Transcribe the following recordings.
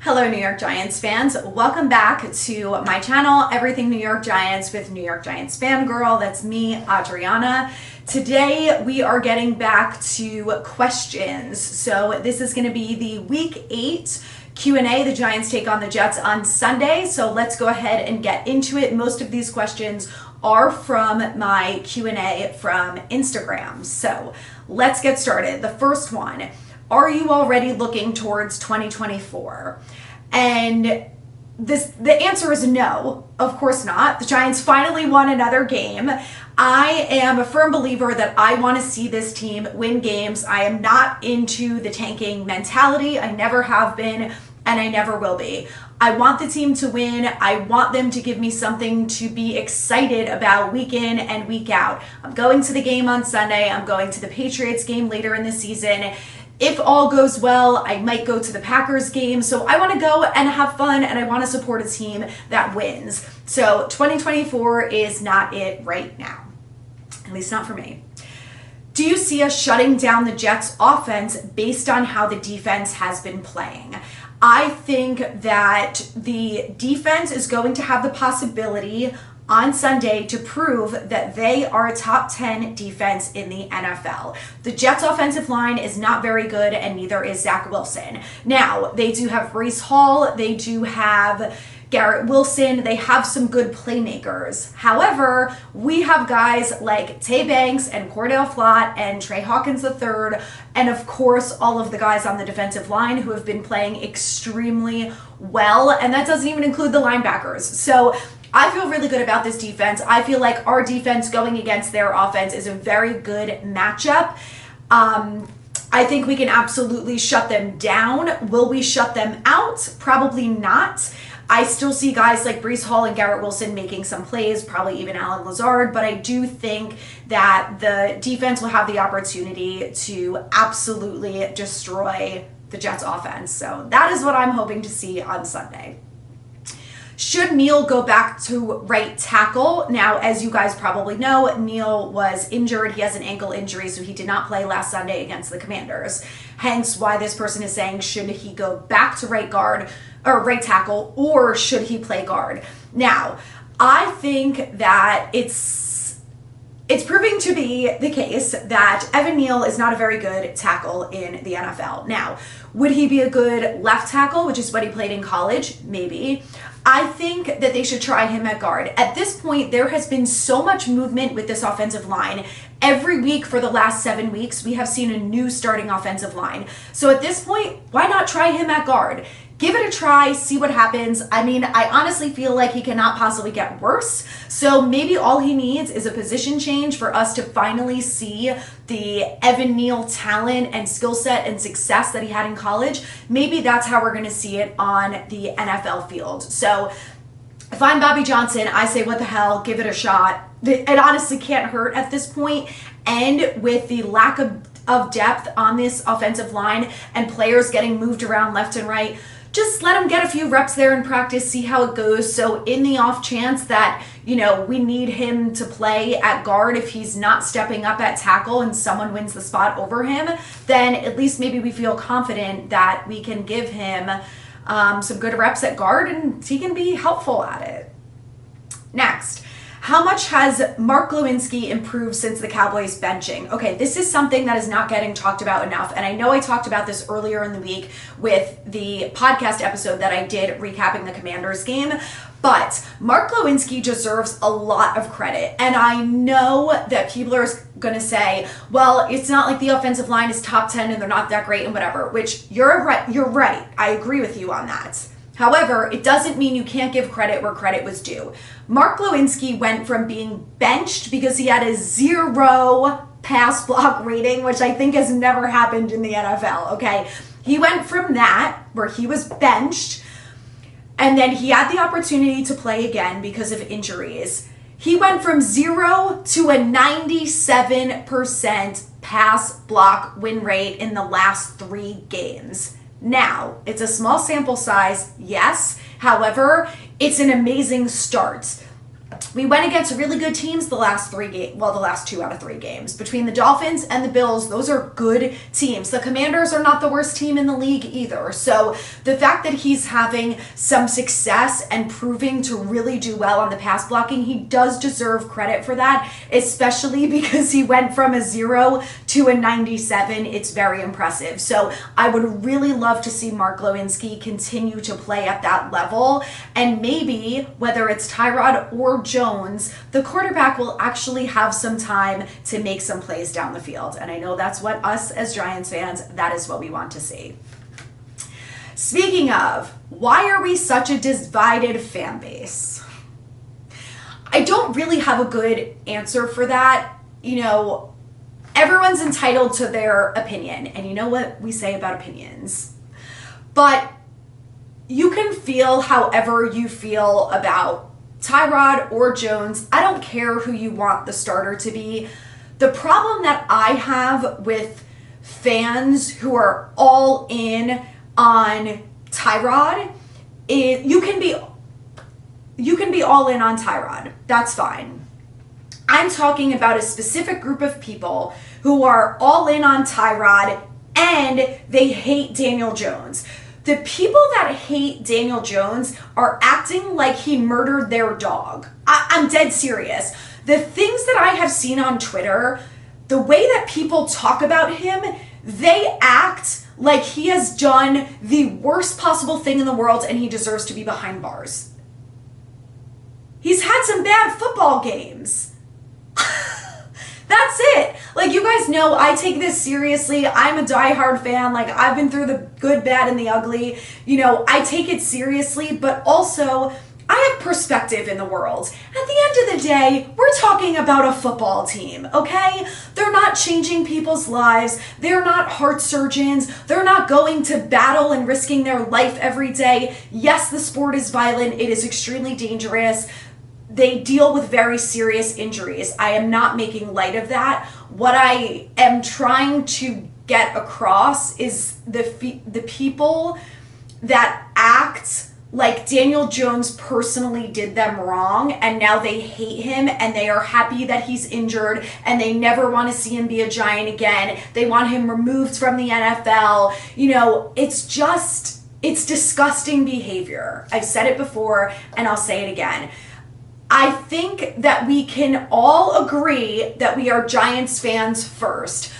Hello, New York Giants fans. Welcome back to my channel, Everything New York Giants with New York Giants fangirl. That's me, Adrianna. Today, we are getting back to questions. So this is going to be the Week 8 Q&A. The Giants take on the Jets on Sunday. So let's go ahead and get into it. Most of these questions are from my Q&A from Instagram. So let's get started. The first one. Are you already looking towards 2024? And the answer is no, of course not. The Giants finally won another game. I am a firm believer that I want to see this team win games. I am not into the tanking mentality. I never have been, and I never will be. I want the team to win. I want them to give me something to be excited about week in and week out. I'm going to the game on Sunday. I'm going to the Patriots game later in the season. If all goes well, I might go to the Packers game. So I want to go and have fun, and I want to support a team that wins. So 2024 is not it right now, at least not for me. Do you see us shutting down the Jets offense based on how the defense has been playing? I think that the defense is going to have the possibility on Sunday to prove that they are a top 10 defense in the NFL. The Jets offensive line is not very good, and neither is Zach Wilson. Now, they do have Breece Hall, they do have Garrett Wilson, they have some good playmakers. However, we have guys like Tay Banks and Cordell Flott and Trey Hawkins III, and of course, all of the guys on the defensive line who have been playing extremely well, and that doesn't even include the linebackers. So I feel really good about this defense. I feel like our defense going against their offense is a very good matchup. I think we can absolutely shut them down. Will we shut them out? Probably not. I still see guys like Breece Hall and Garrett Wilson making some plays, probably even Allen Lazard, but I do think that the defense will have the opportunity to absolutely destroy the Jets offense. So that is what I'm hoping to see on Sunday. Should Neal go back to right tackle? Now, as you guys probably know, Neal was injured. He has an ankle injury, so he did not play last Sunday against the Commanders. Hence why this person is saying, should he go back to right guard or right tackle, or should he play guard? Now, I think that it's proving to be the case that Evan Neal is not a very good tackle in the NFL. Now, would he be a good left tackle, which is what he played in college? Maybe. I think that they should try him at guard. At this point, there has been so much movement with this offensive line. Every week for the last 7 weeks, we have seen a new starting offensive line. So at this point, why not try him at guard? Give it a try, see what happens. I mean, I honestly feel like he cannot possibly get worse. So maybe all he needs is a position change for us to finally see the Evan Neal talent and skill set and success that he had in college. Maybe that's how we're going to see it on the NFL field. So if I'm Bobby Johnson, I say, what the hell, give it a shot. It honestly can't hurt at this point. And with the lack of depth on this offensive line and players getting moved around left and right, just let him get a few reps there in practice, see how it goes. So in the off chance that, we need him to play at guard if he's not stepping up at tackle and someone wins the spot over him, then at least maybe we feel confident that we can give him some good reps at guard and he can be helpful at it. Next. How much has Mark Linsky improved since the Cowboys benching? Okay, this is something that is not getting talked about enough. And I know I talked about this earlier in the week with the podcast episode that I did recapping the Commanders game. But Mark Linsky deserves a lot of credit. And I know that people are going to say, well, it's not like the offensive line is top 10 and they're not that great and whatever, which you're right. I agree with you on that. However, it doesn't mean you can't give credit where credit was due. Mark Linsky went from being benched because he had a 0 pass block rating, which I think has never happened in the NFL, okay? He went from that, where he was benched, and then he had the opportunity to play again because of injuries. He went from 0 to a 97% pass block win rate in the last 3 games. Now, it's a small sample size, yes. However, it's an amazing start. We went against really good teams the last the last 2 out of 3 games. Between the Dolphins and the Bills, those are good teams. The Commanders are not the worst team in the league either. So the fact that he's having some success and proving to really do well on the pass blocking, he does deserve credit for that, especially because he went from a 0 to a 97. It's very impressive. So I would really love to see Mark Linsky continue to play at that level. And maybe, whether it's Tyrod or Jones, the quarterback will actually have some time to make some plays down the field. And I know that's what us as Giants fans, that is what we want to see. Speaking of, why are we such a divided fan base? I don't really have a good answer for that. You know, everyone's entitled to their opinion. And you know what we say about opinions. But you can feel however you feel about Tyrod or Jones. I don't care who you want the starter to be. The problem that I have with fans who are all in on Tyrod is you can be all in on Tyrod. That's fine. I'm talking about a specific group of people who are all in on Tyrod and they hate Daniel Jones. The people that hate Daniel Jones are acting like he murdered their dog. I'm dead serious. The things that I have seen on Twitter, the way that people talk about him, they act like he has done the worst possible thing in the world and he deserves to be behind bars. He's had some bad football games. That's it. Like, you guys know I take this seriously. I'm a diehard fan. Like, I've been through the good, bad, and the ugly. You know, I take it seriously, but also I have perspective in the world. At the end of the day, we're talking about a football team, okay? They're not changing people's lives. They're not heart surgeons. They're not going to battle and risking their life every day. Yes, the sport is violent. It is extremely dangerous. They deal with very serious injuries. I am not making light of that. What I am trying to get across is the people that act like Daniel Jones personally did them wrong and now they hate him and they are happy that he's injured and they never want to see him be a Giant again. They want him removed from the NFL. You know, it's disgusting behavior. I've said it before and I'll say it again. I think that we can all agree that we are Giants fans first.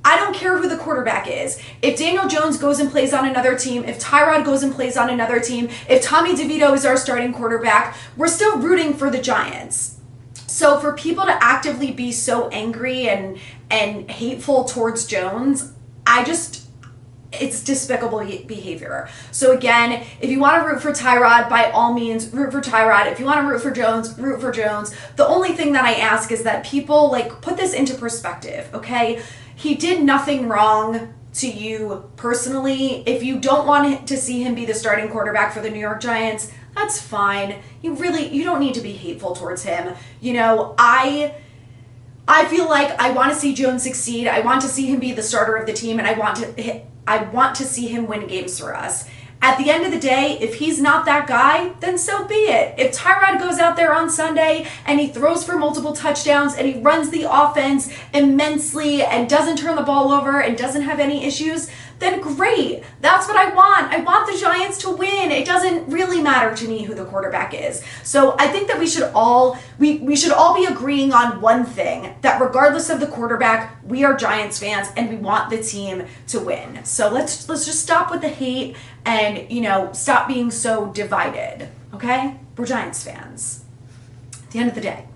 I don't care who the quarterback is. If Daniel Jones goes and plays on another team, if Tyrod goes and plays on another team, if Tommy DeVito is our starting quarterback, we're still rooting for the Giants. So for people to actively be so angry and hateful towards Jones, it's despicable behavior. So again, if you want to root for Tyrod, by all means, root for Tyrod. If you want to root for Jones, root for Jones. The only thing that I ask is that people, like, put this into perspective, okay? He did nothing wrong to you personally. If you don't want to see him be the starting quarterback for the New York Giants, that's fine. You don't need to be hateful towards him. You know, I feel like I want to see Jones succeed. I want to see him be the starter of the team, and I want to see him win games for us. At the end of the day, if he's not that guy, then so be it. If Tyrod goes out there on Sunday and he throws for multiple touchdowns and he runs the offense immensely and doesn't turn the ball over and doesn't have any issues, then great. That's what I want. I want the Giants to win. It doesn't really matter to me who the quarterback is. So I think that we should all be agreeing on one thing, that regardless of the quarterback, we are Giants fans and we want the team to win. So let's just stop with the hate and, you know, stop being so divided, okay? We're Giants fans. At the end of the day.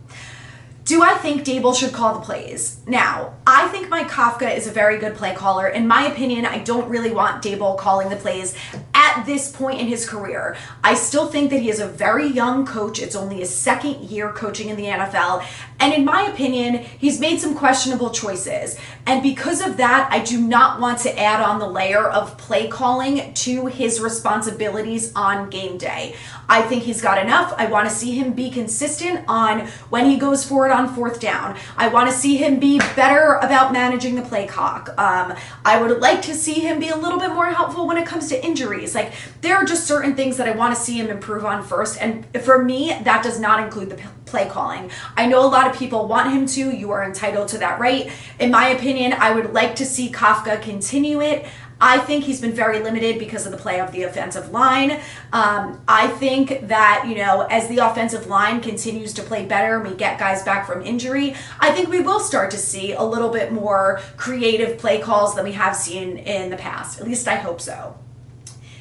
Do I think Dable should call the plays? Now, I think Mike Kafka is a very good play caller. In my opinion, I don't really want Dable calling the plays at this point in his career. I still think that he is a very young coach. It's only his second year coaching in the NFL. And in my opinion, he's made some questionable choices. And because of that, I do not want to add on the layer of play calling to his responsibilities on game day. I think he's got enough. I want to see him be consistent on when he goes for it on fourth down. I want to see him be better about managing the play clock. I would like to see him be a little bit more helpful when it comes to injuries. Like, there are just certain things that I want to see him improve on first. And for me, that does not include the play calling. I know a lot of people want him to. You are entitled to that right. In my opinion, I would like to see Kafka continue it. I think he's been very limited because of the play of the offensive line. I think that, you know, as the offensive line continues to play better and we get guys back from injury, I think we will start to see a little bit more creative play calls than we have seen in the past. At least I hope so.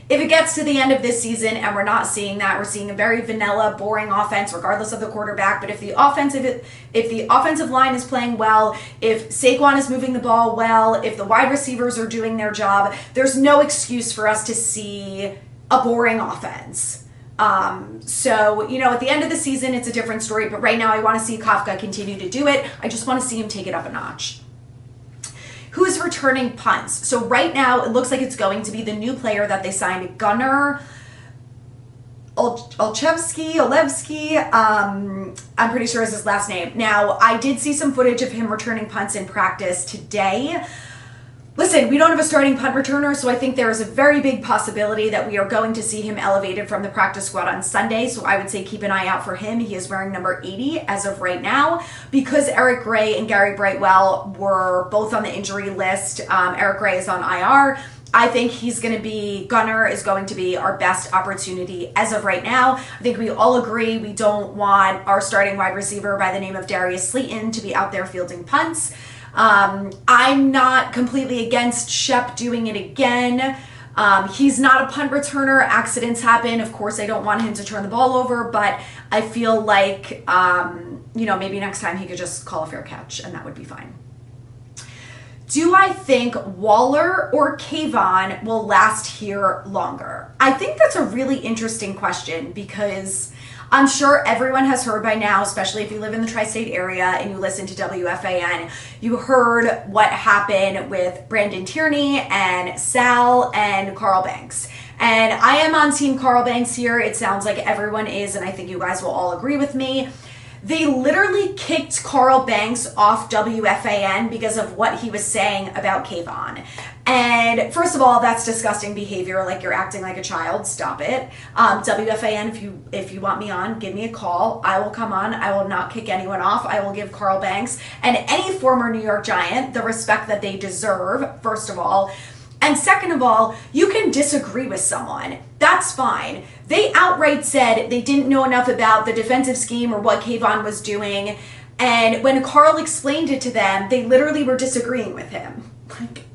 If it gets to the end of this season and we're not seeing that, we're seeing a very vanilla, boring offense regardless of the quarterback. But if the offensive line is playing well, if Saquon is moving the ball well, if the wide receivers are doing their job, there's no excuse for us to see a boring offense. So, you know, at the end of the season, it's a different story. But right now, I want to see Kafka continue to do it. I just want to see him take it up a notch. Who is returning punts? So right now, it looks like it's going to be the new player that they signed, Gunnar Olszewski. I'm pretty sure is his last name. Now, I did see some footage of him returning punts in practice today. Listen, we don't have a starting punt returner, so I think there is a very big possibility that we are going to see him elevated from the practice squad on Sunday. So I would say keep an eye out for him. He is wearing number 80 as of right now. Because Eric Gray and Gary Brightwell were both on the injury list, Eric Gray is on IR. I think Gunnar is going to be our best opportunity as of right now. I think we all agree we don't want our starting wide receiver by the name of Darius Slayton to be out there fielding punts. I'm not completely against Shep doing it again. He's not a punt returner. Accidents happen. Of course, I don't want him to turn the ball over, but I feel like, you know, maybe next time he could just call a fair catch and that would be fine. Do I think Waller or Kavon will last here longer? I think that's a really interesting question because I'm sure everyone has heard by now, especially if you live in the tri-state area and you listen to WFAN, you heard what happened with Brandon Tierney and Sal and Carl Banks. And I am on Team Carl Banks here. It sounds like everyone is, and I think you guys will all agree with me. They literally kicked Carl Banks off WFAN because of what he was saying about Kavon. And first of all, that's disgusting behavior. Like, you're acting like a child. Stop it. WFAN, if you want me on, give me a call. I will come on. I will not kick anyone off. I will give Carl Banks and any former New York Giant the respect that they deserve, first of all. And second of all, you can disagree with someone. That's fine. They outright said they didn't know enough about the defensive scheme or what Kavon was doing. And when Carl explained it to them, they literally were disagreeing with him. Like,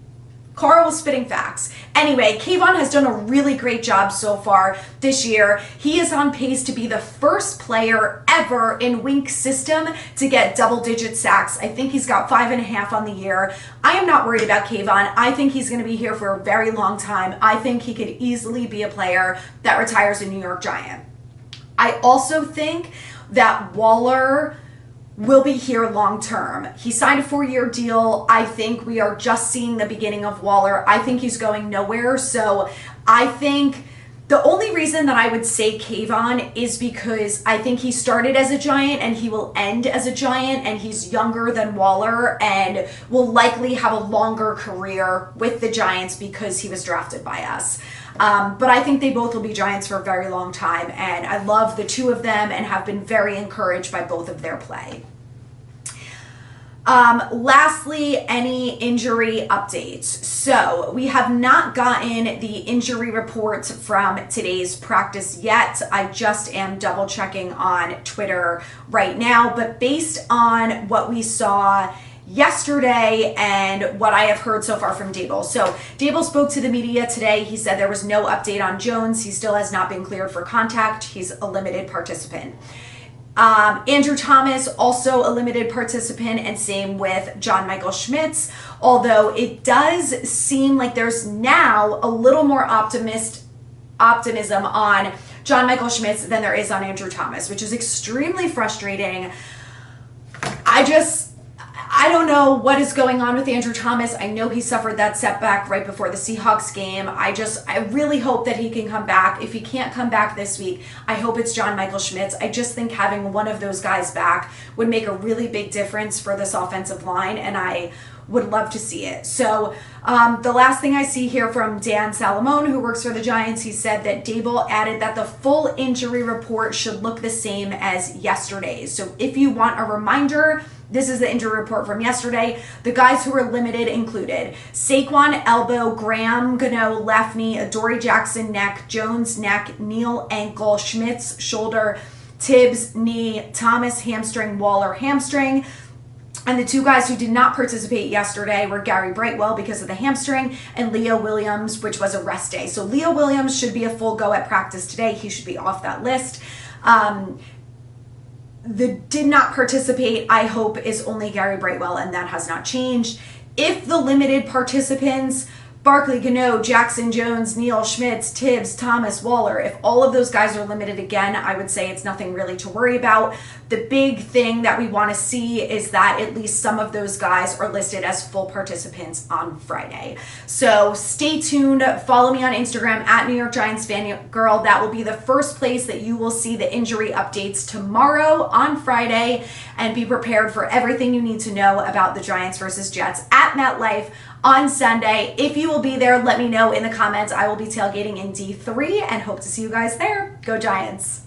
Carl was spitting facts. Anyway, Kavon has done a really great job so far this year. He is on pace to be the first player ever in Wink's system to get double-digit sacks. I think he's got 5.5 on the year. I am not worried about Kavon. I think he's going to be here for a very long time. I think he could easily be a player that retires a New York Giant. I also think that Waller will be here long term. He signed a 4-year deal. I think we are just seeing the beginning of Waller. I think he's going nowhere. So I think the only reason that I would say Kavon is because I think he started as a Giant and he will end as a Giant, and he's younger than Waller and will likely have a longer career with the Giants because he was drafted by us. But I think they both will be Giants for a very long time, and I love the two of them and have been very encouraged by both of their play. Lastly, any injury updates. So we have not gotten the injury report from today's practice yet. I just am double checking on Twitter right now, but based on what we saw yesterday and what I have heard so far from Dable. So Dable spoke to the media today. He said there was no update on Jones. He still has not been cleared for contact. He's a limited participant. Andrew Thomas, also a limited participant, and same with John Michael Schmitz, although it does seem like there's now a little more optimism on John Michael Schmitz than there is on Andrew Thomas, which is extremely frustrating. I don't know what is going on with Andrew Thomas. I know he suffered that setback right before the Seahawks game. I really hope that he can come back. If he can't come back this week, I hope it's John Michael Schmitz. I just think having one of those guys back would make a really big difference for this offensive line, and I would love to see it. So the last thing I see here from Dan Salamone, who works for the Giants, he said that Daboll added that the full injury report should look the same as yesterday's. So if you want a reminder, this is the injury report from yesterday. The guys who were limited included Saquon elbow, Graham Gano left knee, Adoree Jackson neck, Jones neck, Neal ankle, Schmitz shoulder, Tibbs knee, Thomas hamstring, Waller hamstring. And the two guys who did not participate yesterday were Gary Brightwell because of the hamstring and Leo Williams, which was a rest day. So Leo Williams should be a full go at practice today. He should be off that list. The did not participate, I hope, is only Gary Brightwell, and that has not changed. If the limited participants, Barkley, Gano, Jackson, Jones, Neal, Schmitz, Tibbs, Thomas, Waller, if all of those guys are limited again, I would say it's nothing really to worry about. The big thing that we want to see is that at least some of those guys are listed as full participants on Friday. So stay tuned. Follow me on Instagram at New York Giants Fangirl. That will be the first place that you will see the injury updates tomorrow on Friday, and be prepared for everything you need to know about the Giants versus Jets at MetLife on Sunday. If you will be there, let me know in the comments. I will be tailgating in D3 and hope to see you guys there. Go Giants!